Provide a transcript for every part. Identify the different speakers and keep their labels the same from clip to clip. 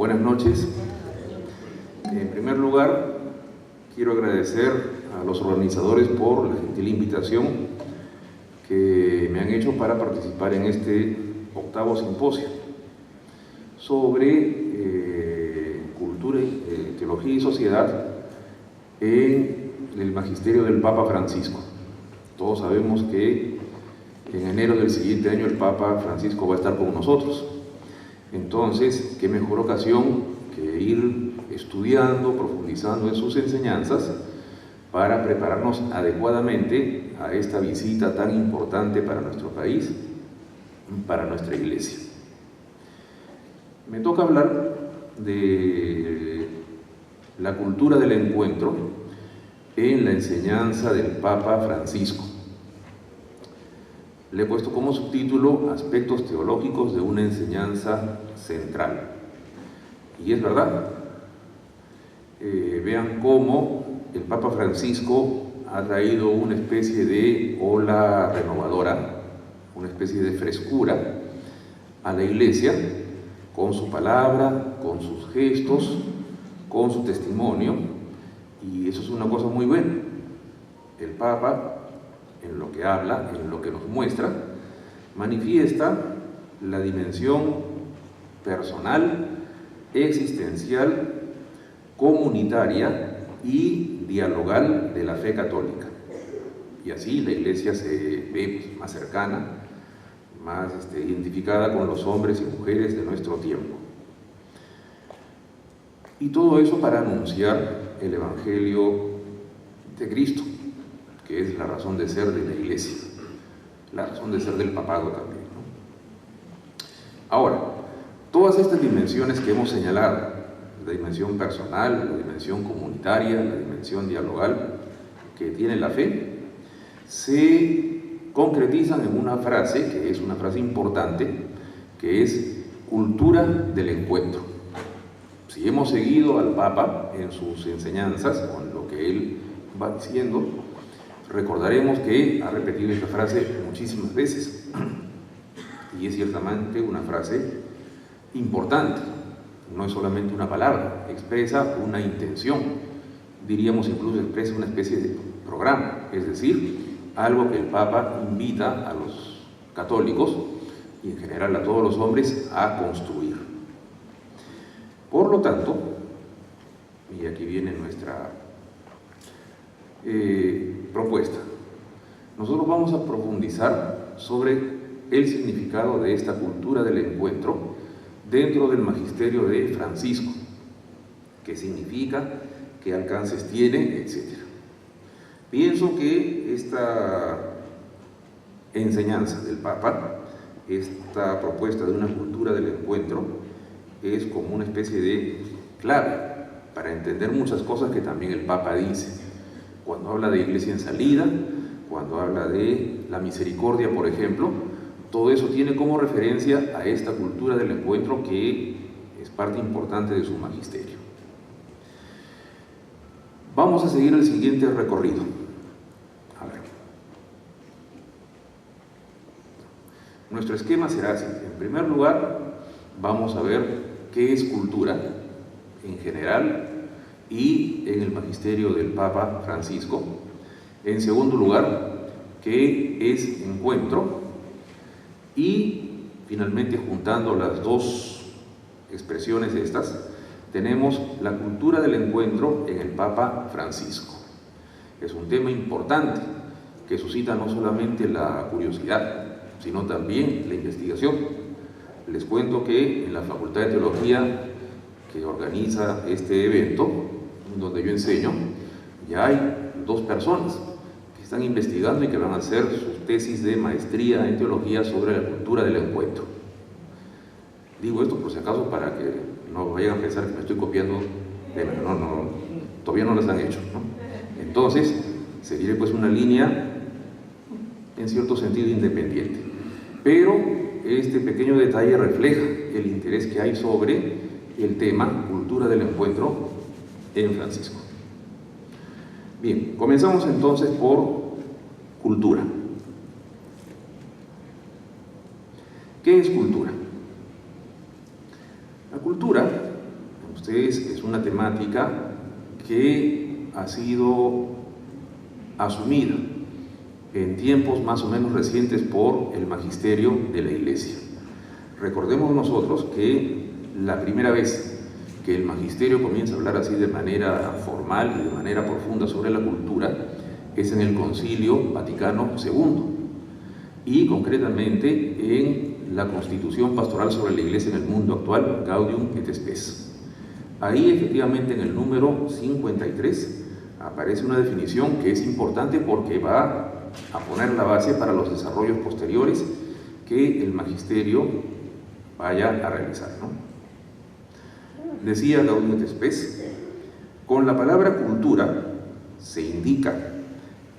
Speaker 1: Buenas noches. En primer lugar, quiero agradecer a los organizadores por la gentil invitación que me han hecho para participar en este octavo simposio sobre cultura, teología y sociedad en el magisterio del Papa Francisco. Todos sabemos que en enero del siguiente año el Papa Francisco va a estar con nosotros. Entonces, qué mejor ocasión que ir estudiando, profundizando en sus enseñanzas para prepararnos adecuadamente a esta visita tan importante para nuestro país, para nuestra iglesia. Me toca hablar de la cultura del encuentro en la enseñanza del Papa Francisco. Le he puesto como subtítulo Aspectos teológicos de una enseñanza central. Y es verdad. Vean cómo el Papa Francisco ha traído una especie de ola renovadora, una especie de frescura a la Iglesia, con su palabra, con sus gestos, con su testimonio, y eso es una cosa muy buena. El Papa, en lo que habla, en lo que nos muestra, manifiesta la dimensión personal, existencial, comunitaria y dialogal de la fe católica. Y así la Iglesia se ve más cercana, más identificada con los hombres y mujeres de nuestro tiempo. Y todo eso para anunciar el Evangelio de Cristo, que es la razón de ser de la Iglesia, la razón de ser del papado también, ¿no? Ahora, todas estas dimensiones que hemos señalado, la dimensión personal, la dimensión comunitaria, la dimensión dialogal que tiene la fe, se concretizan en una frase, que es una frase importante, que es cultura del encuentro. Si hemos seguido al Papa en sus enseñanzas, con lo que él va diciendo, recordaremos que ha repetido esta frase muchísimas veces, y es ciertamente una frase importante. No es solamente una palabra, expresa una intención, diríamos incluso expresa una especie de programa, es decir, algo que el Papa invita a los católicos y en general a todos los hombres a construir. Por lo tanto, y aquí viene nuestra propuesta, nosotros vamos a profundizar sobre el significado de esta cultura del encuentro dentro del magisterio de Francisco, qué significa, qué alcances tiene, etc. Pienso que esta enseñanza del Papa, esta propuesta de una cultura del encuentro, es como una especie de clave para entender muchas cosas que también el Papa dice. Cuando habla de iglesia en salida, cuando habla de la misericordia, por ejemplo, todo eso tiene como referencia a esta cultura del encuentro que es parte importante de su magisterio. Vamos a seguir el siguiente recorrido. A ver. Nuestro esquema será así. En primer lugar, vamos a ver qué es cultura en general y en el magisterio del Papa Francisco. En segundo lugar, qué es encuentro. Y finalmente, juntando las dos expresiones estas, tenemos la cultura del encuentro en el Papa Francisco. Es un tema importante que suscita no solamente la curiosidad, sino también la investigación. Les cuento que en la Facultad de Teología que organiza este evento, donde yo enseño, ya hay 2 personas que están investigando y que van a hacer sus tesis de maestría en teología sobre la cultura del encuentro. Digo esto por si acaso para que no vayan a pensar que me estoy copiando de... No, todavía no las han hecho, ¿no? Entonces, seguiré pues una línea en cierto sentido independiente. Pero este pequeño detalle refleja el interés que hay sobre el tema cultura del encuentro en Francisco. Bien, comenzamos entonces por cultura. ¿Qué es cultura? La cultura ustedes, es una temática que ha sido asumida en tiempos más o menos recientes por el magisterio de la Iglesia. Recordemos nosotros que la primera vez que el magisterio comienza a hablar así de manera formal y de manera profunda sobre la cultura es en el Concilio Vaticano II y concretamente en la Constitución Pastoral sobre la Iglesia en el Mundo Actual, Gaudium et Spes. Ahí efectivamente en el número 53 aparece una definición que es importante porque va a poner la base para los desarrollos posteriores que el magisterio vaya a realizar, ¿no? Decía Gaudium et Spes: con la palabra cultura se indica,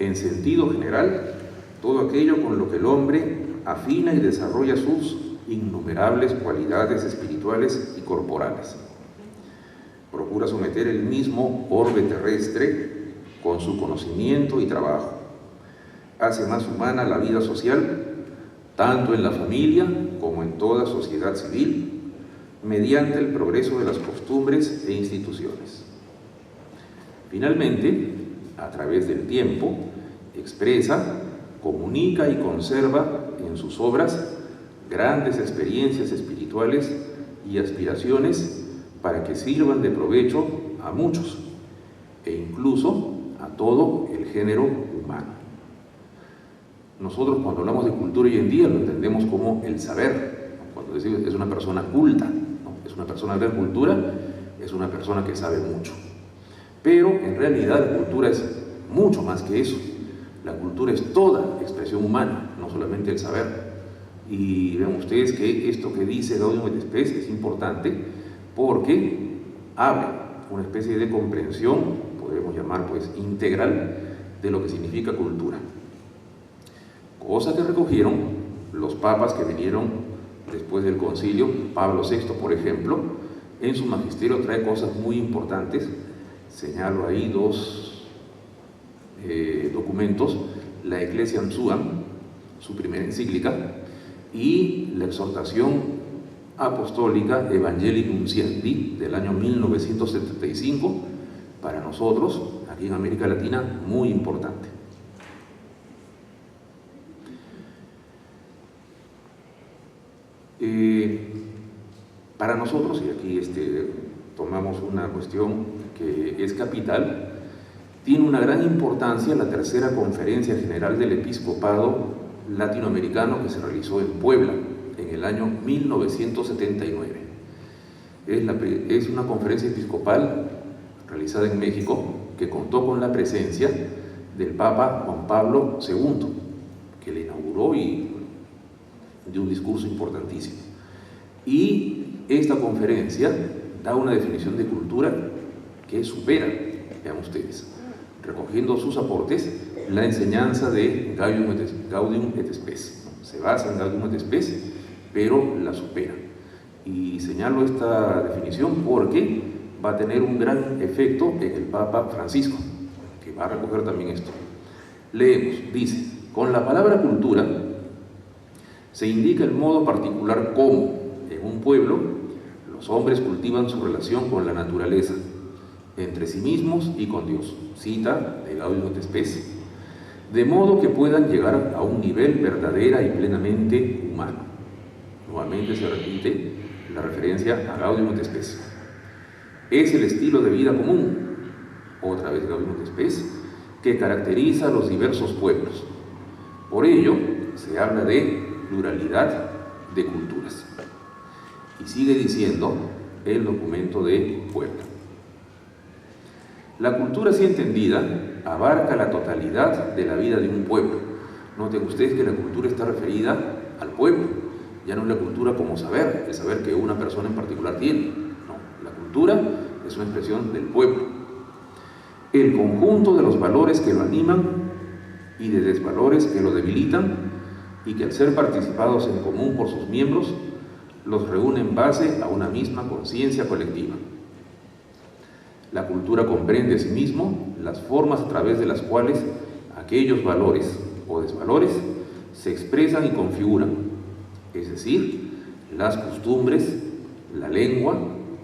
Speaker 1: en sentido general, todo aquello con lo que el hombre afina y desarrolla sus innumerables cualidades espirituales y corporales. Procura someter el mismo orbe terrestre con su conocimiento y trabajo. Hace más humana la vida social, tanto en la familia como en toda sociedad civil, mediante el progreso de las costumbres e instituciones. Finalmente, a través del tiempo, expresa, comunica y conserva en sus obras grandes experiencias espirituales y aspiraciones para que sirvan de provecho a muchos e incluso a todo el género humano. Nosotros cuando hablamos de cultura hoy en día lo entendemos como el saber. Cuando decimos es una persona culta, ¿no? Es una persona de gran cultura, es una persona que sabe mucho. Pero en realidad la cultura es mucho más que eso. La cultura es toda expresión humana, no solamente el saber. Y vean ustedes que esto que dice Gaudium et Spes es importante porque abre una especie de comprensión, podemos llamar pues integral, de lo que significa cultura. Cosa que recogieron los papas que vinieron después del concilio. Pablo VI, por ejemplo, en su magisterio trae cosas muy importantes. Señalo ahí dos documentos: la Ecclesiam Suam, su primera encíclica, y la exhortación apostólica Evangelii Nunciandi del año 1975, para nosotros, aquí en América Latina, muy importante. Para nosotros, y aquí tomamos una cuestión que es capital, tiene una gran importancia la tercera conferencia general del episcopado latinoamericano que se realizó en Puebla en el año 1979. Es una conferencia episcopal realizada en México que contó con la presencia del Papa Juan Pablo II, que le inauguró y de un discurso importantísimo. Y esta conferencia da una definición de cultura que supera, vean ustedes, recogiendo sus aportes, la enseñanza de Gaudium et Spes. Se basa en Gaudium et Spes, pero la supera. Y señalo esta definición porque va a tener un gran efecto en el Papa Francisco, que va a recoger también esto. Leemos, dice: con la palabra cultura se indica el modo particular como, en un pueblo, los hombres cultivan su relación con la naturaleza, entre sí mismos y con Dios. Cita de Gaudium et Spes. De modo que puedan llegar a un nivel verdadera y plenamente humano. Nuevamente se repite la referencia a Gaudium et Spes. Es el estilo de vida común, otra vez Gaudium et Spes, que caracteriza a los diversos pueblos. Por ello, se habla de pluralidad de culturas. Y sigue diciendo el documento de Puebla. La cultura así entendida abarca la totalidad de la vida de un pueblo. Noten ustedes que la cultura está referida al pueblo, ya no es la cultura como saber, el saber que una persona en particular tiene. No, la cultura es una expresión del pueblo. El conjunto de los valores que lo animan y de desvalores que lo debilitan, y que al ser participados en común por sus miembros, los reúne en base a una misma conciencia colectiva. La cultura comprende asimismo las formas a través de las cuales aquellos valores o desvalores se expresan y configuran, es decir, las costumbres, la lengua,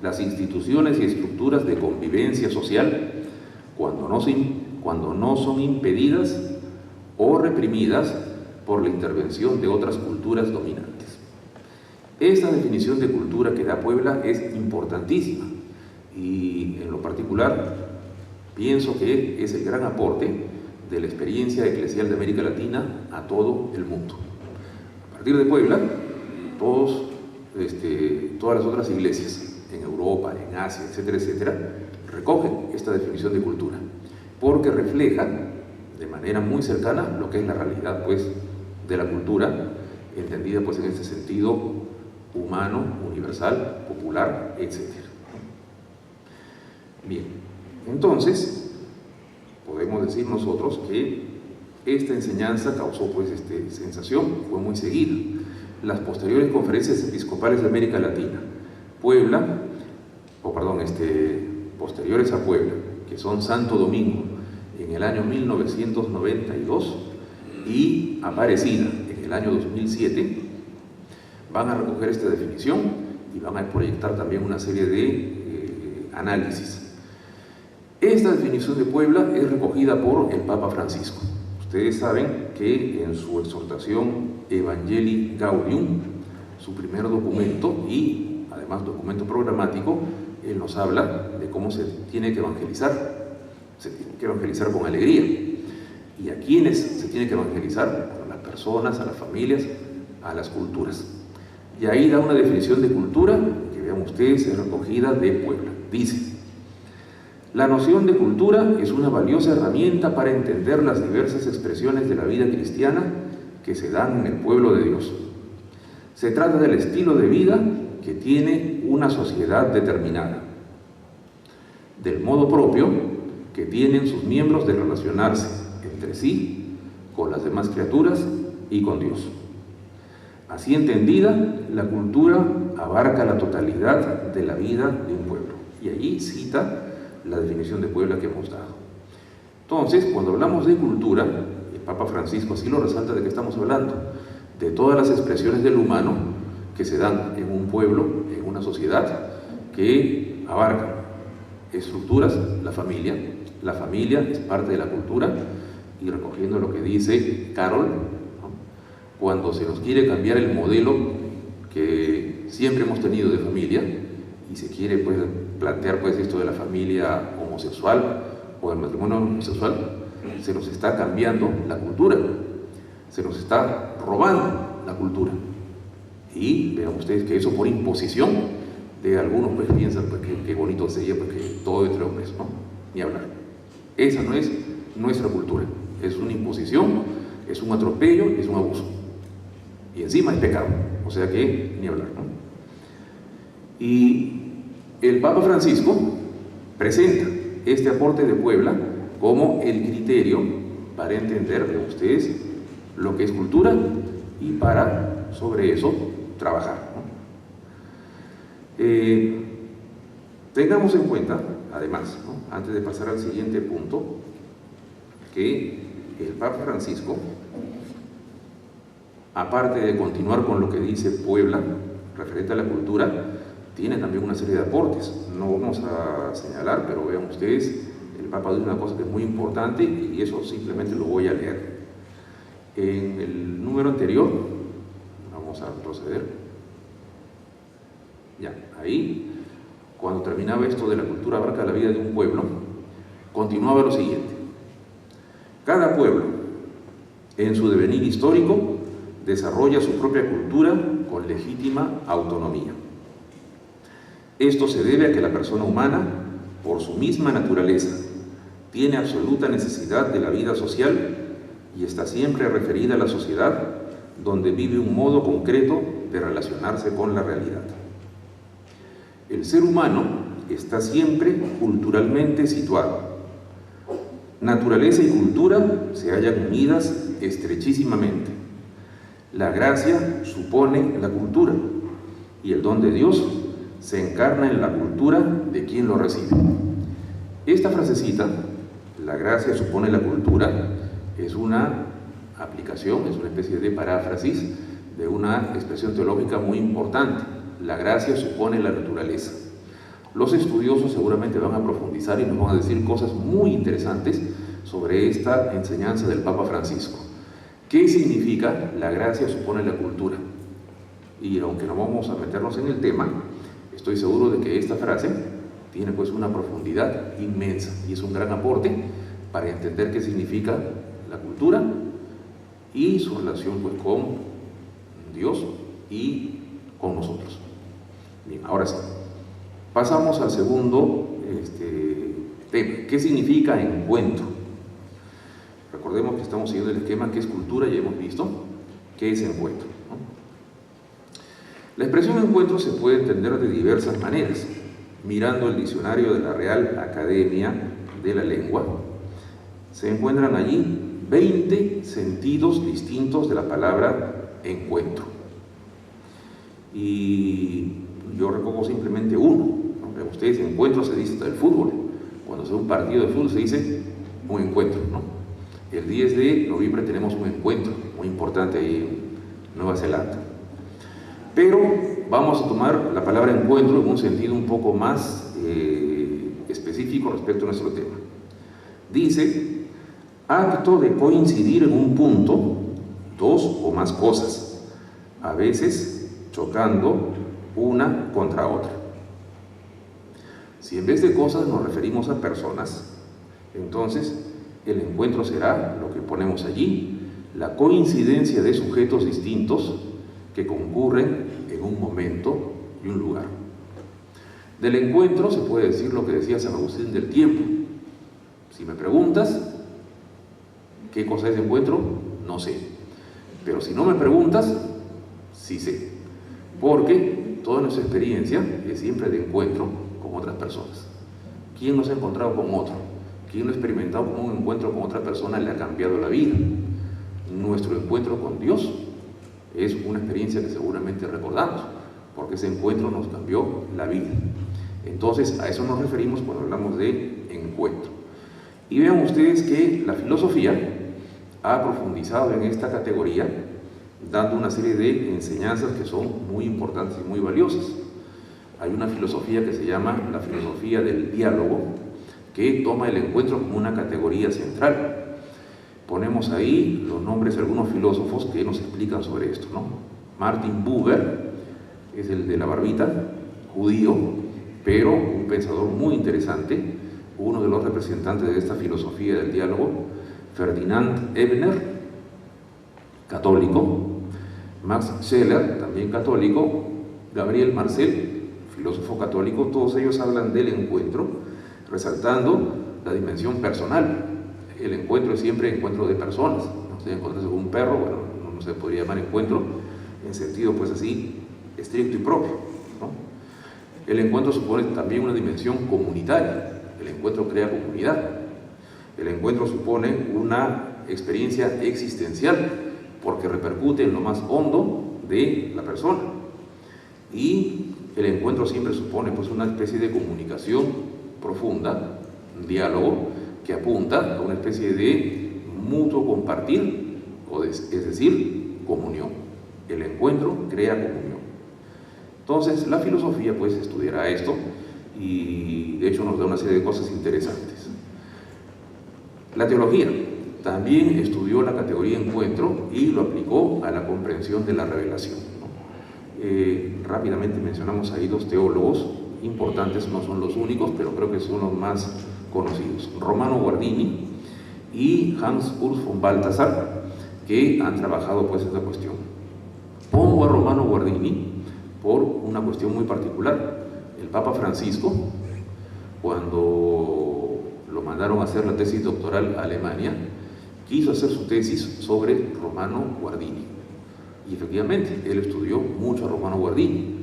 Speaker 1: las instituciones y estructuras de convivencia social cuando no son impedidas o reprimidas por la intervención de otras culturas dominantes. Esta definición de cultura que da Puebla es importantísima y en lo particular pienso que es el gran aporte de la experiencia eclesial de América Latina a todo el mundo. A partir de Puebla, todas las otras iglesias en Europa, en Asia, etcétera, etcétera, recogen esta definición de cultura, porque refleja de manera muy cercana lo que es la realidad, pues, de la cultura, entendida, pues, en este sentido humano, universal, popular, etcétera. Bien, entonces, podemos decir nosotros que esta enseñanza causó, pues, sensación, fue muy seguida. Las posteriores conferencias episcopales de América Latina, posteriores a Puebla, que son Santo Domingo en el año 1992 y Aparecida en el año 2007, van a recoger esta definición y van a proyectar también una serie de análisis. Esta definición de Puebla es recogida por el Papa Francisco. Ustedes saben que en su exhortación Evangelii Gaudium, su primer documento y además documento programático, él nos habla de cómo se tiene que evangelizar. Se tiene que evangelizar con alegría. ¿Y a quiénes se tiene que evangelizar? A las personas, a las familias, a las culturas. Y ahí da una definición de cultura, que vean ustedes, es recogida de Puebla. Dice: la noción de cultura es una valiosa herramienta para entender las diversas expresiones de la vida cristiana que se dan en el pueblo de Dios. Se trata del estilo de vida que tiene una sociedad determinada, del modo propio que tienen sus miembros de relacionarse entre sí, con las demás criaturas y con Dios. Así entendida, la cultura abarca la totalidad de la vida de un pueblo. Y allí cita la definición de Puebla que hemos dado. Entonces, cuando hablamos de cultura, el Papa Francisco así lo resalta, de que estamos hablando de todas las expresiones del humano que se dan en un pueblo, en una sociedad, que abarcan estructuras, la familia es parte de la cultura, y recogiendo lo que dice Carol, ¿no?, cuando se nos quiere cambiar el modelo que siempre hemos tenido de familia y se quiere, pues, plantear, pues, esto de la familia homosexual o del matrimonio homosexual, se nos está cambiando la cultura, se nos está robando la cultura. Y vean ustedes que eso por imposición de algunos, pues, piensan, pues, que qué bonito sería, pues, que todo entre hombres, ¿no? Ni hablar. Esa no es nuestra cultura, es una imposición, es un atropello, es un abuso. Y encima es pecado, o sea que ni hablar, ¿no? Y el Papa Francisco presenta este aporte de Puebla como el criterio para entender de ustedes lo que es cultura y para, sobre eso, trabajar, ¿no? Tengamos en cuenta, además, ¿no?, antes de pasar al siguiente punto, que el Papa Francisco, aparte de continuar con lo que dice Puebla referente a la cultura, tiene también una serie de aportes. No vamos a señalar, pero vean ustedes, el Papa dice una cosa que es muy importante y eso simplemente lo voy a leer. En el número anterior, vamos a proceder. Ya, ahí, cuando terminaba esto de la cultura abarca la vida de un pueblo, continuaba lo siguiente: cada pueblo, en su devenir histórico, desarrolla su propia cultura con legítima autonomía. Esto se debe a que la persona humana, por su misma naturaleza, tiene absoluta necesidad de la vida social y está siempre referida a la sociedad, donde vive un modo concreto de relacionarse con la realidad. El ser humano está siempre culturalmente situado. Naturaleza y cultura se hallan unidas estrechísimamente. La gracia supone la cultura y el don de Dios se encarna en la cultura de quien lo recibe. Esta frasecita, la gracia supone la cultura, es una aplicación, es una especie de paráfrasis de una expresión teológica muy importante. La gracia supone la naturaleza. Los estudiosos seguramente van a profundizar y nos van a decir cosas muy interesantes sobre esta enseñanza del Papa Francisco. ¿Qué significa la gracia supone la cultura? Y aunque no vamos a meternos en el tema, estoy seguro de que esta frase tiene pues una profundidad inmensa y es un gran aporte para entender qué significa la cultura y su relación pues con Dios y con nosotros. Bien, ahora sí, pasamos al segundo tema. ¿Qué significa encuentro? Recordemos que estamos siguiendo el esquema que es cultura, ya hemos visto qué es encuentro, ¿no? La expresión encuentro se puede entender de diversas maneras. Mirando el diccionario de la Real Academia de la Lengua, se encuentran allí 20 sentidos distintos de la palabra encuentro. Y yo recojo simplemente uno, ¿no? Ustedes, encuentro se dice hasta el fútbol. Cuando se da un partido de fútbol se dice un encuentro, ¿no? El 10 de noviembre tenemos un encuentro muy importante ahí en Nueva Zelanda. Pero vamos a tomar la palabra encuentro en un sentido un poco más específico respecto a nuestro tema. Dice, acto de coincidir en un punto, dos o más cosas, a veces chocando una contra otra. Si en vez de cosas nos referimos a personas, entonces el encuentro será lo que ponemos allí, la coincidencia de sujetos distintos que concurren en un momento y un lugar. Del encuentro se puede decir lo que decía San Agustín del tiempo. Si me preguntas qué cosa es encuentro, no sé. Pero si no me preguntas, sí sé. Porque toda nuestra experiencia es siempre de encuentro con otras personas. ¿Quién no se ha encontrado con otro? ¿Quién no ha experimentado como un encuentro con otra persona le ha cambiado la vida? Nuestro encuentro con Dios es una experiencia que seguramente recordamos, porque ese encuentro nos cambió la vida. Entonces, a eso nos referimos cuando hablamos de encuentro. Y vean ustedes que la filosofía ha profundizado en esta categoría, dando una serie de enseñanzas que son muy importantes y muy valiosas. Hay una filosofía que se llama la filosofía del diálogo, que toma el encuentro como una categoría central. Ponemos ahí los nombres de algunos filósofos que nos explican sobre esto, ¿no? Martin Buber es el de la barbita, judío, pero un pensador muy interesante, uno de los representantes de esta filosofía del diálogo. Ferdinand Ebner, católico. Max Scheler, también católico. Gabriel Marcel, filósofo católico. Todos ellos hablan del encuentro, resaltando la dimensión personal. El encuentro es siempre encuentro de personas. No se encuentra con un perro, bueno, no se podría llamar encuentro en sentido pues así estricto y propio, ¿no? El encuentro supone también una dimensión comunitaria. El encuentro crea comunidad. El encuentro supone una experiencia existencial porque repercute en lo más hondo de la persona. Y el encuentro siempre supone pues una especie de comunicación profunda, un diálogo que apunta a una especie de mutuo compartir, es decir, comunión. El encuentro crea comunión. Entonces, la filosofía pues estudiará esto y de hecho nos da una serie de cosas interesantes. La teología también estudió la categoría encuentro y lo aplicó a la comprensión de la revelación, ¿no? Rápidamente mencionamos ahí dos teólogos importantes, no son los únicos, pero creo que son los más conocidos, Romano Guardini y Hans Urs von Balthasar, que han trabajado pues esta cuestión. Pongo a Romano Guardini por una cuestión muy particular. El Papa Francisco, cuando lo mandaron a hacer la tesis doctoral a Alemania, quiso hacer su tesis sobre Romano Guardini. Y efectivamente, él estudió mucho a Romano Guardini.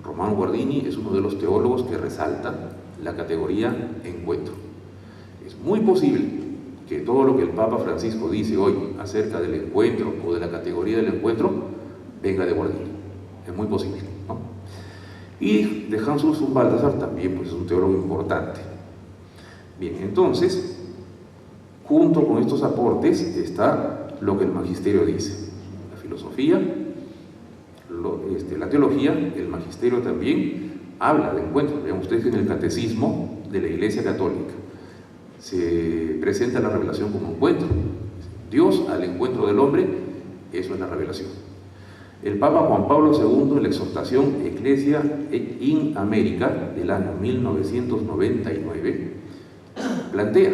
Speaker 1: Romano Guardini es uno de los teólogos que resalta la categoría encuentro. Es muy posible que todo lo que el Papa Francisco dice hoy acerca del encuentro o de la categoría del encuentro venga de Guardini. Es muy posible, ¿no? Y de Hans Urs von Balthasar también, pues es un teólogo importante. Bien, entonces, junto con estos aportes está lo que el magisterio dice. La filosofía, la teología, el magisterio también habla de encuentro. Vean ustedes que en el Catecismo de la Iglesia Católica se presenta la revelación como encuentro. Dios al encuentro del hombre, eso es la revelación. El Papa Juan Pablo II, en la exhortación Ecclesia in America del año 1999, plantea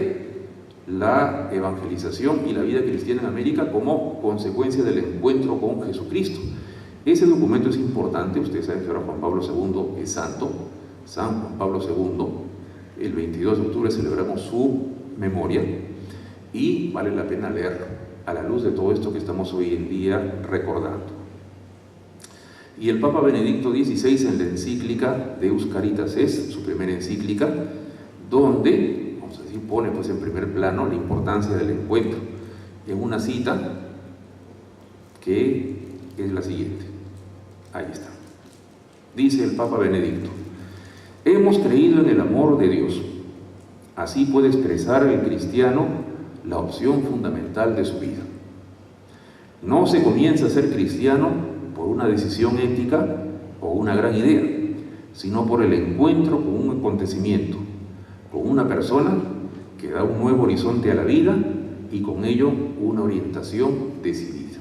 Speaker 1: la evangelización y la vida cristiana en América como consecuencia del encuentro con Jesucristo. Ese documento es importante. Ustedes saben que ahora Juan Pablo II es santo, San Juan Pablo II. El 22 de octubre celebramos su memoria y vale la pena leerlo a la luz de todo esto que estamos hoy en día recordando. Y el Papa Benedicto XVI, en la encíclica Deus Caritas Est, su primera encíclica, donde, vamos a decir, pone pues en primer plano la importancia del encuentro, en una cita que es la siguiente. Ahí está. Dice el Papa Benedicto: hemos creído en el amor de Dios. Así puede expresar el cristiano la opción fundamental de su vida. No se comienza a ser cristiano por una decisión ética o una gran idea, sino por el encuentro con un acontecimiento, con una persona que da un nuevo horizonte a la vida y con ello una orientación decidida.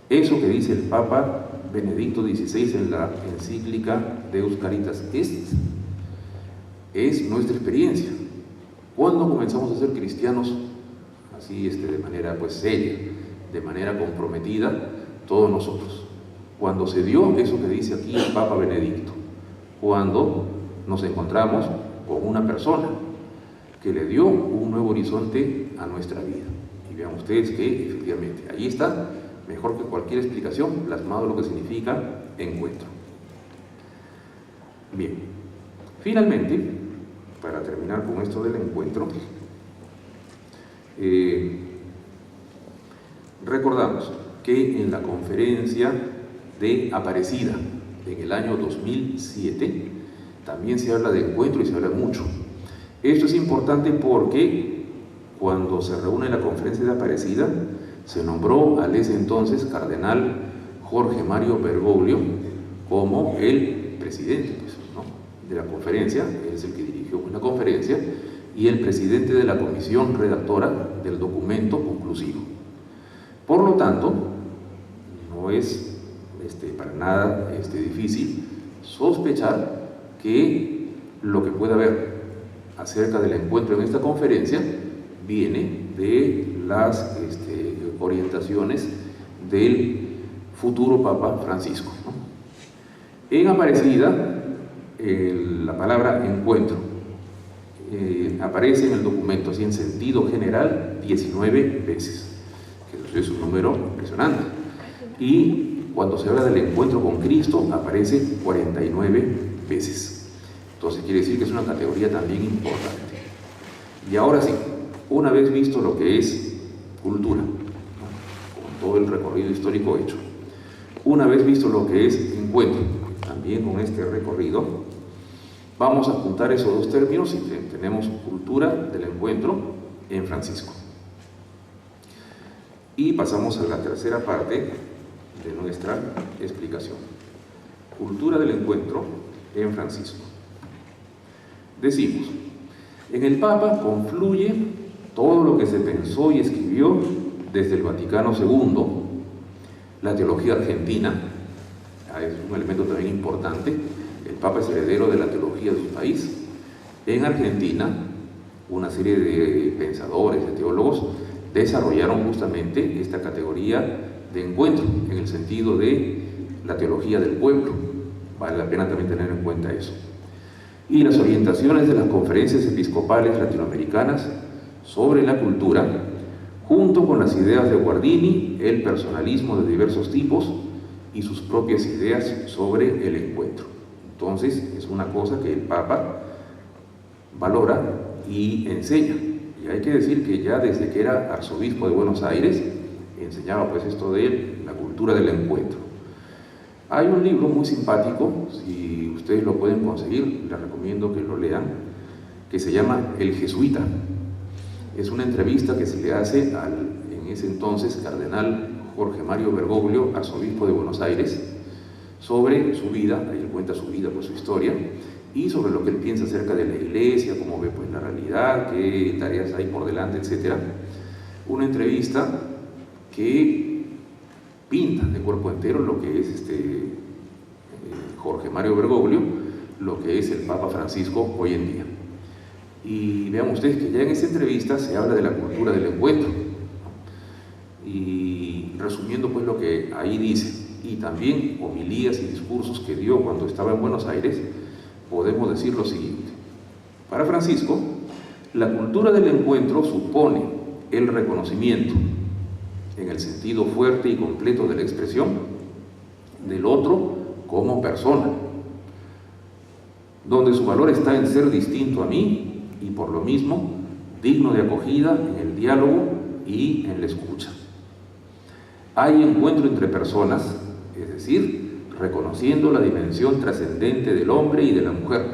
Speaker 1: Eso que dice el Papa Benedicto XVI en la encíclica Deus Caritas Est es nuestra experiencia. ¿Cuándo comenzamos a ser cristianos así de manera pues seria, de manera comprometida? Todos nosotros. Cuando se dio eso que dice aquí el Papa Benedicto, cuando nos encontramos con una persona que le dio un nuevo horizonte a nuestra vida. Y vean ustedes que efectivamente ahí está, mejor que cualquier explicación, plasmado lo que significa encuentro. Bien, finalmente, para terminar con esto del encuentro, recordamos que en la conferencia de Aparecida en el año 2007 también se habla de encuentro y se habla mucho. Esto es importante porque cuando se reúne la conferencia de Aparecida se nombró al ese entonces cardenal Jorge Mario Bergoglio como el presidente de la conferencia. Él es el que dirigió la conferencia y el presidente de la comisión redactora del documento conclusivo. Por lo tanto, no es para nada difícil sospechar que lo que pueda haber acerca del encuentro en esta conferencia viene de las orientaciones del futuro Papa Francisco, ¿no? En Aparecida, la palabra encuentro aparece en el documento así en sentido general 19 veces, que es un número impresionante. Y cuando se habla del encuentro con Cristo aparece 49 veces. Entonces quiere decir que es una categoría también importante. Y ahora sí, una vez visto lo que es cultura, ¿no?, con todo el recorrido histórico hecho, una vez visto lo que es encuentro, también con este recorrido, vamos a juntar esos dos términos y tenemos cultura del encuentro en Francisco. Y pasamos a la tercera parte de nuestra explicación. Cultura del encuentro en Francisco. Decimos, en el Papa confluye todo lo que se pensó y escribió desde el Vaticano II, la teología argentina, es un elemento también importante. El Papa es heredero de la teología de su país. En Argentina, una serie de pensadores, de teólogos, desarrollaron justamente esta categoría de encuentro, en el sentido de la teología del pueblo. Vale la pena también tener en cuenta eso. Y las orientaciones de las conferencias episcopales latinoamericanas sobre la cultura, junto con las ideas de Guardini, el personalismo de diversos tipos y sus propias ideas sobre el encuentro. Entonces, es una cosa que el Papa valora y enseña. Y hay que decir que ya desde que era arzobispo de Buenos Aires, enseñaba pues esto de la cultura del encuentro. Hay un libro muy simpático, si ustedes lo pueden conseguir, les recomiendo que lo lean, que se llama El Jesuita. Es una entrevista que se le hace al, en ese entonces, cardenal Jorge Mario Bergoglio, arzobispo de Buenos Aires, sobre su vida, ahí él cuenta su vida, pues su historia, y sobre lo que él piensa acerca de la iglesia, cómo ve pues la realidad, qué tareas hay por delante, etc. Una entrevista que pinta de cuerpo entero lo que es Jorge Mario Bergoglio, lo que es el Papa Francisco hoy en día. Y vean ustedes que ya en esta entrevista se habla de la cultura del encuentro. Y resumiendo pues lo que ahí dice, y también homilías y discursos que dio cuando estaba en Buenos Aires, podemos decir lo siguiente. Para Francisco, la cultura del encuentro supone el reconocimiento, en el sentido fuerte y completo de la expresión, del otro como persona, donde su valor está en ser distinto a mí y por lo mismo digno de acogida en el diálogo y en la escucha. Hay encuentro entre personas, es decir, reconociendo la dimensión trascendente del hombre y de la mujer.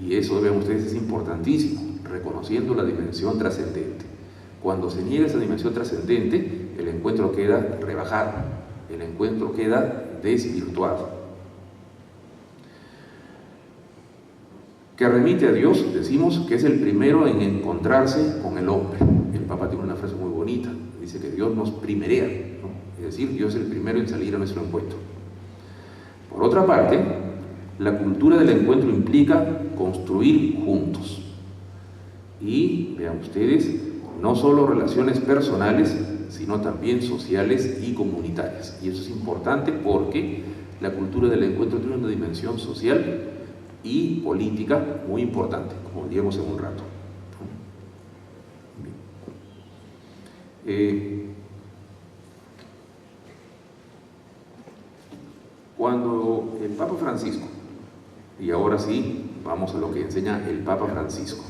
Speaker 1: Y eso, vean ustedes, es importantísimo, reconociendo la dimensión trascendente. Cuando se niega esa dimensión trascendente, el encuentro queda rebajado, el encuentro queda desvirtuado. Que remite a Dios, decimos que es el primero en encontrarse con el hombre. El Papa tiene una frase muy bonita, dice que Dios nos primerea, ¿no? Es decir, Dios es el primero en salir a nuestro encuentro. Por otra parte, la cultura del encuentro implica construir juntos. Y, vean ustedes, no solo relaciones personales, sino también sociales y comunitarias. Y eso es importante porque la cultura del encuentro tiene una dimensión social y política muy importante, como diríamos en un rato. Cuando el Papa Francisco, y ahora sí vamos a lo que enseña el Papa Francisco,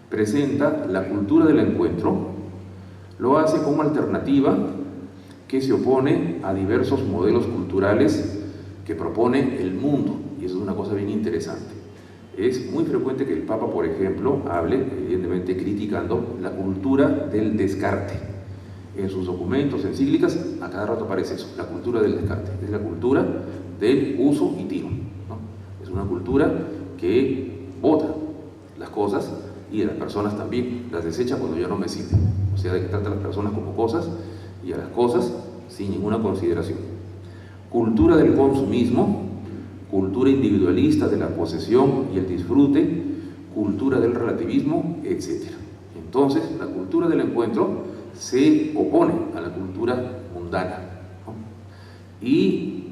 Speaker 1: presenta la cultura del encuentro, lo hace como alternativa que se opone a diversos modelos culturales que propone el mundo. Y eso es una cosa bien interesante. Es muy frecuente que el Papa, por ejemplo, hable, evidentemente criticando la cultura del descarte. En sus documentos, encíclicas, a cada rato aparece eso, la cultura del descarte. Es la cultura del uso y tiro, ¿no? Es una cultura que bota las cosas y a las personas también, las desecha cuando ya no me sirven. O sea, de que trata a las personas como cosas y a las cosas sin ninguna consideración. Cultura del consumismo, cultura individualista de la posesión y el disfrute, cultura del relativismo, etc. Entonces, la cultura del encuentro se opone a la cultura mundana, ¿no? Y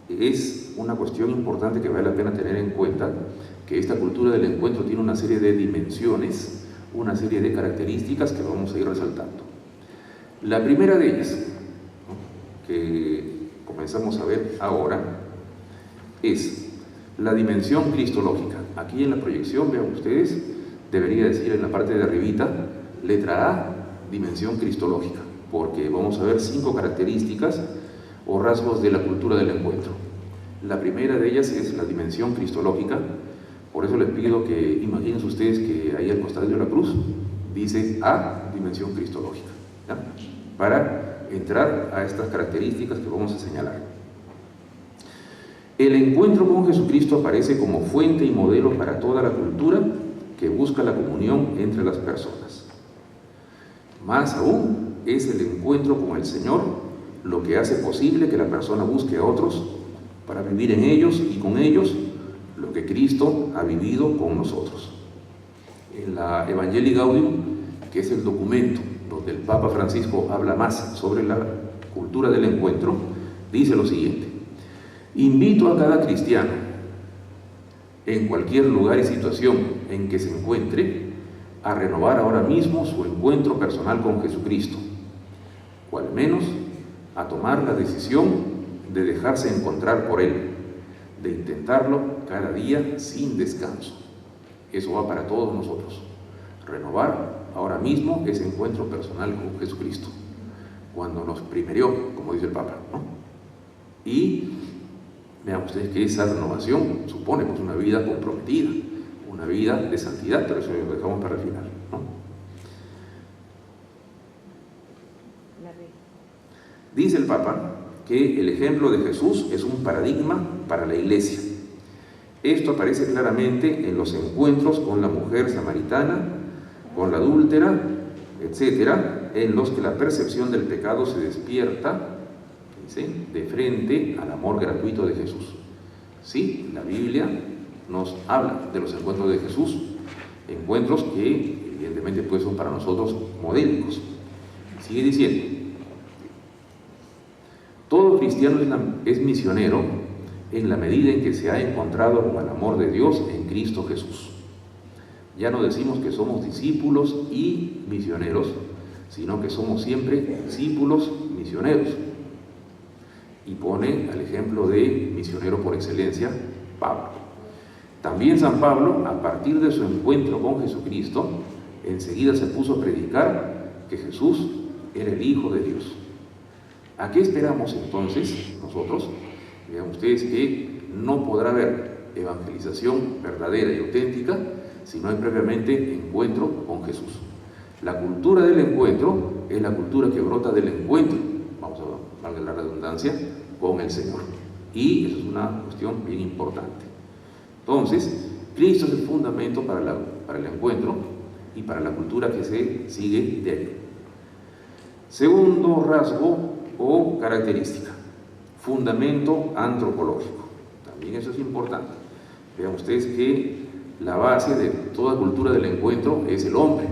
Speaker 1: es una cuestión importante que vale la pena tener en cuenta, que esta cultura del encuentro tiene una serie de dimensiones, una serie de características que vamos a ir resaltando. La primera de ellas, ¿no?, que comenzamos a ver ahora, es la dimensión cristológica. Aquí en la proyección, vean ustedes, debería decir en la parte de arribita, letra A, dimensión cristológica, porque vamos a ver 5 características o rasgos de la cultura del encuentro. La primera de ellas es la dimensión cristológica. Por eso les pido que imaginen ustedes que ahí al costado de la cruz dice A, dimensión cristológica, ¿ya?, para entrar a estas características que vamos a señalar. El encuentro con Jesucristo aparece como fuente y modelo para toda la cultura que busca la comunión entre las personas. Más aún, es el encuentro con el Señor lo que hace posible que la persona busque a otros para vivir en ellos y con ellos lo que Cristo ha vivido con nosotros. En la Evangelii Gaudium, que es el documento donde el Papa Francisco habla más sobre la cultura del encuentro, dice lo siguiente: invito a cada cristiano, en cualquier lugar y situación en que se encuentre, a renovar ahora mismo su encuentro personal con Jesucristo, o al menos a tomar la decisión de dejarse encontrar por Él, de intentarlo cada día sin descanso. Eso va para todos nosotros. Renovar ahora mismo ese encuentro personal con Jesucristo, cuando nos primerió, como dice el Papa, ¿no? Y vean ustedes que esa renovación supone pues una vida comprometida, una vida de santidad, pero eso lo dejamos para el final, ¿no? Dice el Papa que el ejemplo de Jesús es un paradigma para la iglesia. Esto aparece claramente en los encuentros con la mujer samaritana, con la adúltera, etcétera, en los que la percepción del pecado se despierta, ¿sí?, de frente al amor gratuito de Jesús. Sí, la Biblia nos habla de los encuentros de Jesús, encuentros que evidentemente pues son para nosotros modélicos. Sigue diciendo: todo cristiano es misionero en la medida en que se ha encontrado con el amor de Dios en Cristo Jesús. Ya no decimos que somos discípulos y misioneros, sino que somos siempre discípulos misioneros. Y pone al ejemplo de misionero por excelencia, Pablo. También San Pablo, a partir de su encuentro con Jesucristo, enseguida se puso a predicar que Jesús era el Hijo de Dios. ¿A qué esperamos entonces nosotros? Vean ustedes que no podrá haber evangelización verdadera y auténtica si no hay previamente encuentro con Jesús. La cultura del encuentro es la cultura que brota del encuentro, vamos a valga la redundancia, con el Señor. Y eso es una cuestión bien importante. Entonces, Cristo es el fundamento para el encuentro y para la cultura que se sigue de ahí. Segundo rasgo o característica: fundamento antropológico. También eso es importante. Vean ustedes que la base de toda cultura del encuentro es el hombre.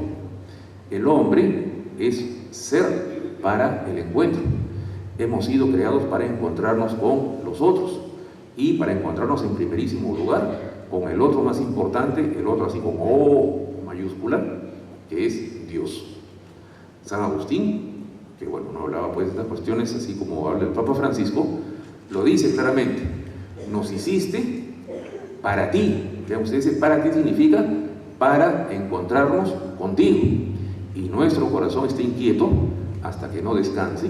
Speaker 1: El hombre es ser para el encuentro. Hemos sido creados para encontrarnos con los otros y para encontrarnos en primerísimo lugar con el otro más importante, el otro así con O mayúscula, que es Dios. San Agustín, que bueno, no hablaba pues de estas cuestiones así como habla el Papa Francisco, lo dice claramente: nos hiciste para ti. Vean ustedes, para ti significa para encontrarnos contigo, y nuestro corazón está inquieto hasta que no descanse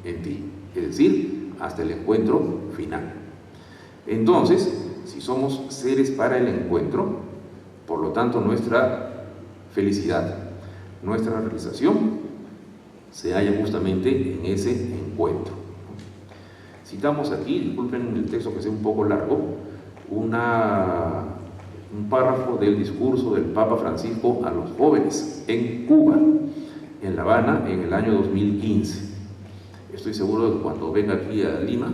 Speaker 1: en ti, es decir, hasta el encuentro final. Entonces, si somos seres para el encuentro, por lo tanto nuestra felicidad, nuestra realización se halla justamente en ese encuentro. Citamos aquí, disculpen el texto que sea un poco largo, un párrafo del discurso del Papa Francisco a los jóvenes en Cuba, en La Habana, en el año 2015. Estoy seguro de que cuando venga aquí a Lima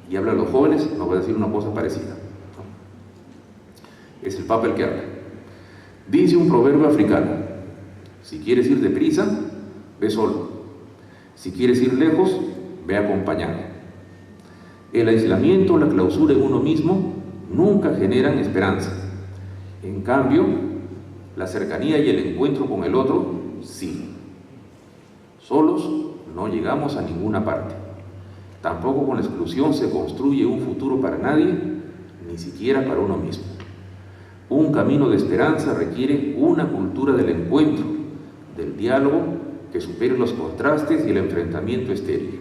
Speaker 1: y habla a los jóvenes, nos va a decir una cosa parecida. Es el Papa el que habla. Dice un proverbio africano: si quieres ir deprisa, ve solo. Si quieres ir lejos, ve acompañado. El aislamiento o la clausura en uno mismo nunca generan esperanza. En cambio, la cercanía y el encuentro con el otro, sí. Solos no llegamos a ninguna parte. Tampoco con la exclusión se construye un futuro para nadie, ni siquiera para uno mismo. Un camino de esperanza requiere una cultura del encuentro, del diálogo que supere los contrastes y el enfrentamiento estéril.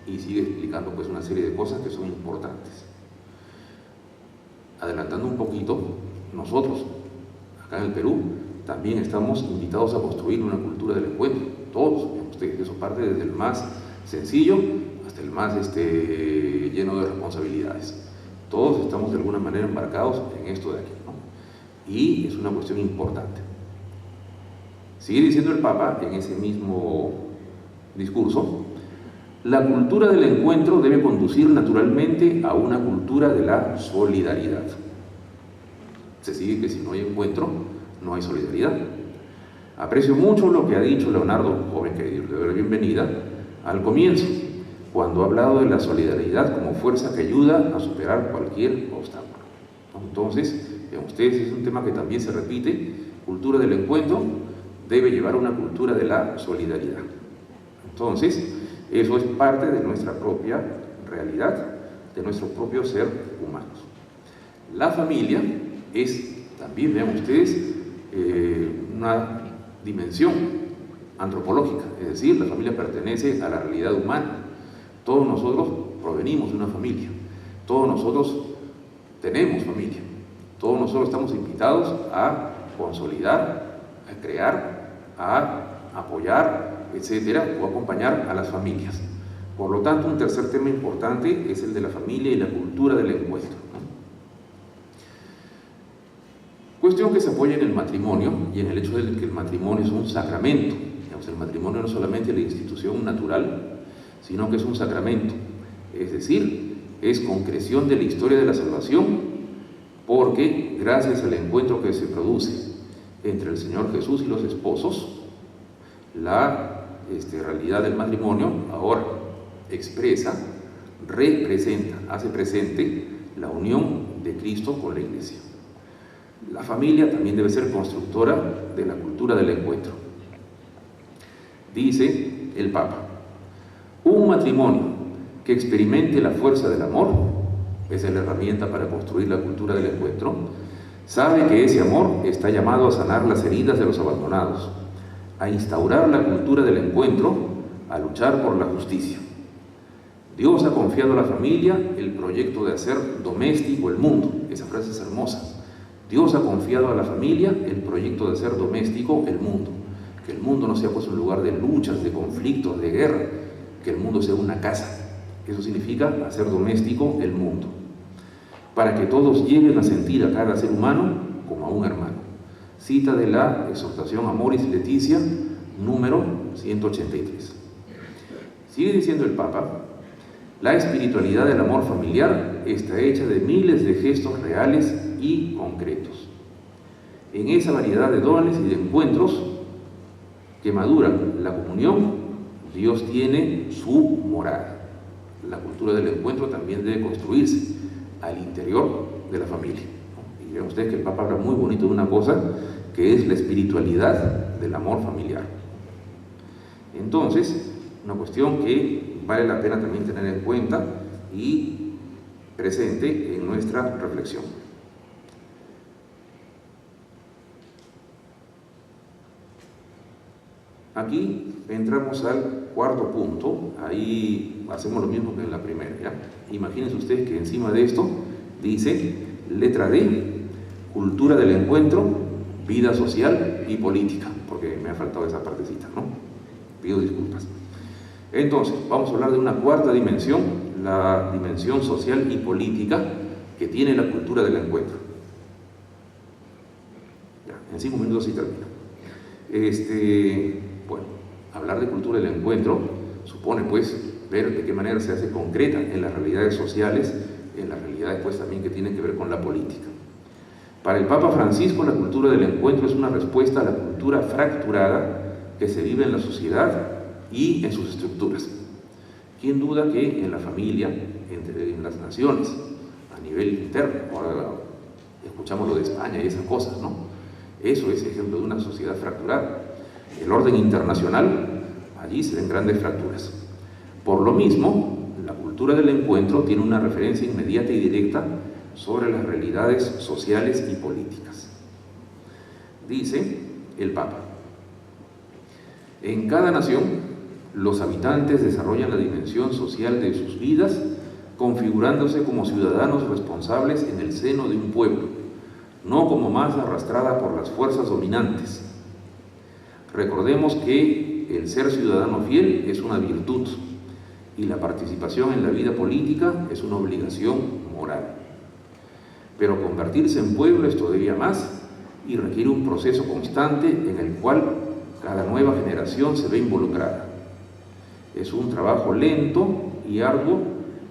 Speaker 1: Y sigue explicando pues una serie de cosas que son importantes. Adelantando un poquito, nosotros, acá en el Perú, también estamos invitados a construir una cultura del encuentro. Todos, ustedes, eso parte desde el más sencillo hasta el más lleno de responsabilidades. Todos estamos de alguna manera embarcados en esto de aquí, ¿no? Y es una cuestión importante. Sigue diciendo el Papa en ese mismo discurso: la cultura del encuentro debe conducir naturalmente a una cultura de la solidaridad. Se sigue que si no hay encuentro, no hay solidaridad. Aprecio mucho lo que ha dicho Leonardo, joven que le doy la bienvenida, al comienzo, cuando ha hablado de la solidaridad como fuerza que ayuda a superar cualquier obstáculo. Entonces, ustedes, es un tema que también se repite: cultura del encuentro debe llevar a una cultura de la solidaridad. Entonces, eso es parte de nuestra propia realidad, de nuestro propio ser humanos. La familia es también, vean ustedes, una dimensión antropológica, es decir, la familia pertenece a la realidad humana. Todos nosotros provenimos de una familia, todos nosotros tenemos familia, todos nosotros estamos invitados a consolidar, a crear, a apoyar, etcétera, o acompañar a las familias. Por lo tanto, un tercer tema importante es el de la familia y la cultura del encuentro, ¿no? Cuestión que se apoya en el matrimonio y en el hecho de que el matrimonio es un sacramento. Digamos, el matrimonio no es solamente la institución natural, sino que es un sacramento. Es decir, es concreción de la historia de la salvación, porque gracias al encuentro que se produce entre el Señor Jesús y los esposos, la realidad del matrimonio ahora expresa, representa, hace presente la unión de Cristo con la Iglesia. La familia también debe ser constructora de la cultura del encuentro. Dice el Papa: un matrimonio que experimente la fuerza del amor, esa es la herramienta para construir la cultura del encuentro, sabe que ese amor está llamado a sanar las heridas de los abandonados, a instaurar la cultura del encuentro, a luchar por la justicia. Dios ha confiado a la familia el proyecto de hacer doméstico el mundo. Esa frase es hermosa. Dios ha confiado a la familia el proyecto de hacer doméstico el mundo. Que el mundo no sea pues un lugar de luchas, de conflictos, de guerra, que el mundo sea una casa. Eso significa hacer doméstico el mundo, para que todos lleguen a sentir a cada ser humano como a un hermano. Cita de la exhortación Amoris Laetitia, número 183. Sigue diciendo el Papa: la espiritualidad del amor familiar está hecha de miles de gestos reales y concretos. En esa variedad de dones y de encuentros que maduran la comunión, Dios tiene su morada. La cultura del encuentro también debe construirse al interior de la familia. Y vean ustedes que el Papa habla muy bonito de una cosa que es la espiritualidad del amor familiar. Entonces, una cuestión que vale la pena también tener en cuenta y presente en nuestra reflexión. Aquí entramos al cuarto punto. Ahí hacemos lo mismo que en la primera, ¿ya? Imagínense ustedes que encima de esto dice letra D, cultura del encuentro, vida social y política, porque me ha faltado esa partecita, ¿no? Pido disculpas. Entonces, vamos a hablar de una cuarta dimensión, la dimensión social y política que tiene la cultura del encuentro. Ya, en 5 minutos sí termino. Bueno, hablar de cultura del encuentro supone pues ver de qué manera se hace concreta en las realidades sociales, en las realidades pues también que tienen que ver con la política. Para el Papa Francisco, la cultura del encuentro es una respuesta a la cultura fracturada que se vive en la sociedad y en sus estructuras. ¿Quién duda que en la familia, en las naciones, a nivel interno, ahora escuchamos lo de España y esas cosas, ¿no? Eso es ejemplo de una sociedad fracturada. El orden internacional, allí se ven grandes fracturas. Por lo mismo, la cultura del encuentro tiene una referencia inmediata y directa sobre las realidades sociales y políticas. Dice el Papa: en cada nación, los habitantes desarrollan la dimensión social de sus vidas, configurándose como ciudadanos responsables en el seno de un pueblo, no como masa arrastrada por las fuerzas dominantes. Recordemos que el ser ciudadano fiel es una virtud y la participación en la vida política es una obligación moral. Pero convertirse en pueblo es todavía más y requiere un proceso constante en el cual cada nueva generación se ve involucrada. Es un trabajo lento y arduo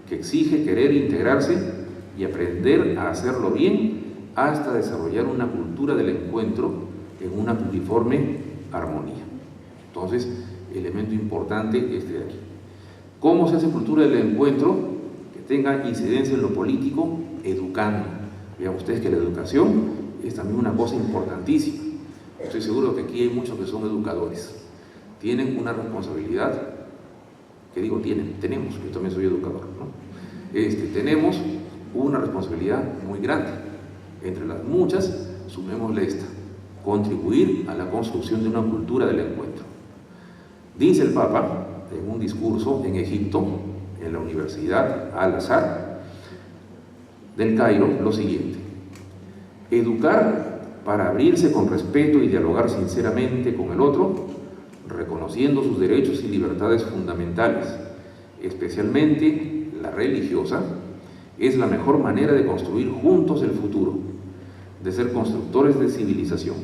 Speaker 1: que exige querer integrarse y aprender a hacerlo bien hasta desarrollar una cultura del encuentro en una pluriforme armonía. Entonces, elemento importante este de aquí. ¿Cómo se hace cultura del encuentro que tenga incidencia en lo político? Educando. Vean ustedes que la educación es también una cosa importantísima. Estoy seguro que aquí hay muchos que son educadores. Tienen una responsabilidad, que digo tenemos, yo también soy educador, ¿no? Tenemos una responsabilidad muy grande. Entre las muchas, sumémosle esta: contribuir a la construcción de una cultura del encuentro. Dice el Papa en un discurso en Egipto, en la Universidad Al-Azhar del Cairo, lo siguiente: educar para abrirse con respeto y dialogar sinceramente con el otro, reconociendo sus derechos y libertades fundamentales, especialmente la religiosa, es la mejor manera de construir juntos el futuro, de ser constructores de civilización,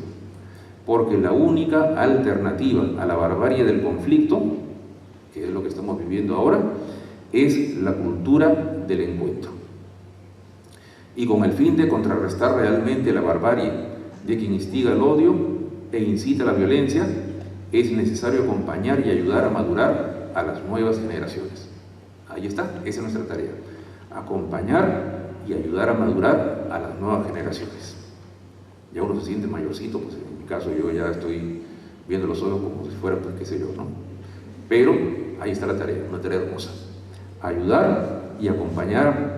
Speaker 1: porque la única alternativa a la barbarie del conflicto, que es lo que estamos viviendo ahora, es la cultura del encuentro. Y con el fin de contrarrestar realmente la barbarie de quien instiga el odio e incita a la violencia, es necesario acompañar y ayudar a madurar a las nuevas generaciones. Ahí está, esa es nuestra tarea. Acompañar y ayudar a madurar a las nuevas generaciones. Ya uno se siente mayorcito, pues en mi caso yo ya estoy viendo los ojos como si fuera, pues qué sé yo, ¿no? Pero ahí está la tarea, una tarea hermosa. Ayudar y acompañar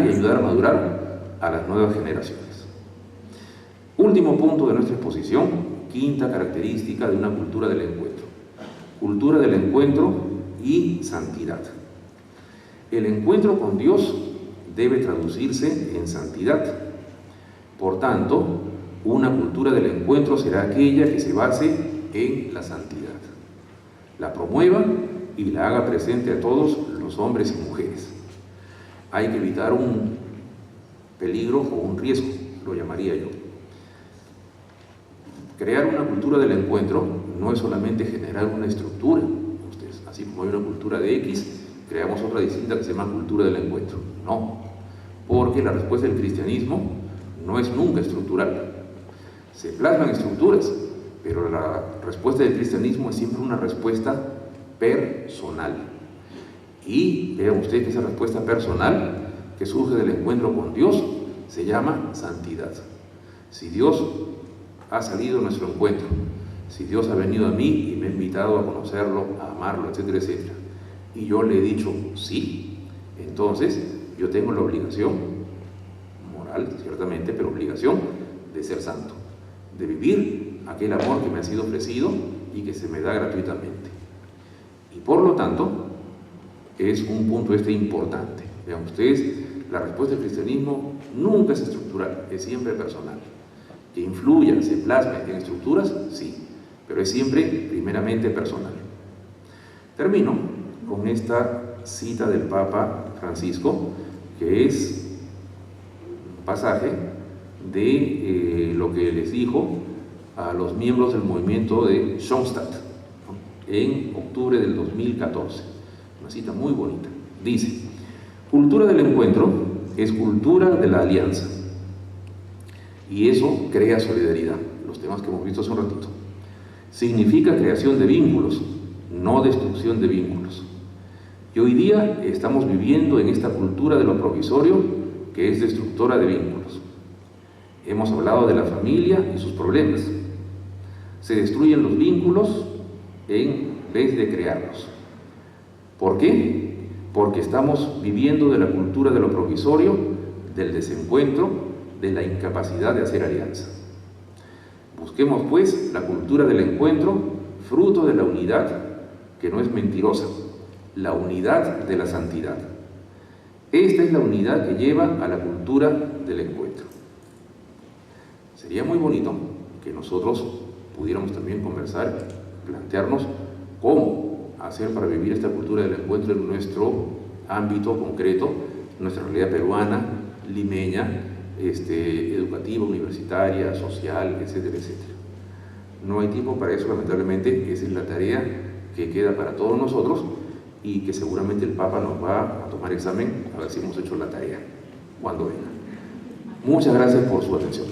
Speaker 1: y ayudar a madurar a las nuevas generaciones. Último punto de nuestra exposición, quinta característica de una cultura del encuentro. Cultura del encuentro y santidad. El encuentro con Dios debe traducirse en santidad. Por tanto, una cultura del encuentro será aquella que se base en la santidad, la promueva y la haga presente a todos los hombres y mujeres. Hay que evitar un peligro o un riesgo, lo llamaría yo. Crear una cultura del encuentro no es solamente generar una estructura. Ustedes, así como hay una cultura de X, creamos otra distinta que se llama cultura del encuentro. No, porque la respuesta del cristianismo no es nunca estructural. Se plasman estructuras, pero la respuesta del cristianismo es siempre una respuesta personal. Y vean ustedes que esa respuesta personal que surge del encuentro con Dios se llama santidad. Si Dios ha salido a nuestro encuentro, si Dios ha venido a mí y me ha invitado a conocerlo, a amarlo, etcétera, etcétera, y yo le he dicho sí, entonces yo tengo la obligación moral, ciertamente, pero obligación de ser santo, de vivir aquel amor que me ha sido ofrecido y que se me da gratuitamente. Y por lo tanto, es un punto importante. Vean ustedes, la respuesta del cristianismo nunca es estructural, es siempre personal. Que influya, se plasme en estructuras, sí, pero es siempre primeramente personal. Termino con esta cita del Papa Francisco, que es un pasaje de lo que les dijo a los miembros del movimiento de Schoenstatt, ¿no?, en octubre del 2014. Una cita muy bonita. Dice: cultura del encuentro es cultura de la alianza. Y eso crea solidaridad, los temas que hemos visto hace un ratito. Significa creación de vínculos, no destrucción de vínculos. Y hoy día estamos viviendo en esta cultura de lo provisorio que es destructora de vínculos. Hemos hablado de la familia y sus problemas. Se destruyen los vínculos en vez de crearlos. ¿Por qué? Porque estamos viviendo de la cultura de lo provisorio, del desencuentro, de la incapacidad de hacer alianza. Busquemos pues la cultura del encuentro, fruto de la unidad, que no es mentirosa, la unidad de la santidad. Esta es la unidad que lleva a la cultura del encuentro. Sería muy bonito que nosotros pudiéramos también conversar, plantearnos cómo hacer para vivir esta cultura del encuentro en nuestro ámbito concreto, nuestra realidad peruana, limeña, educativa, universitaria, social, etcétera, etcétera. No hay tiempo para eso, lamentablemente. Esa es la tarea que queda para todos nosotros y que seguramente el Papa nos va a tomar examen a ver si hemos hecho la tarea cuando venga. Muchas gracias por su atención.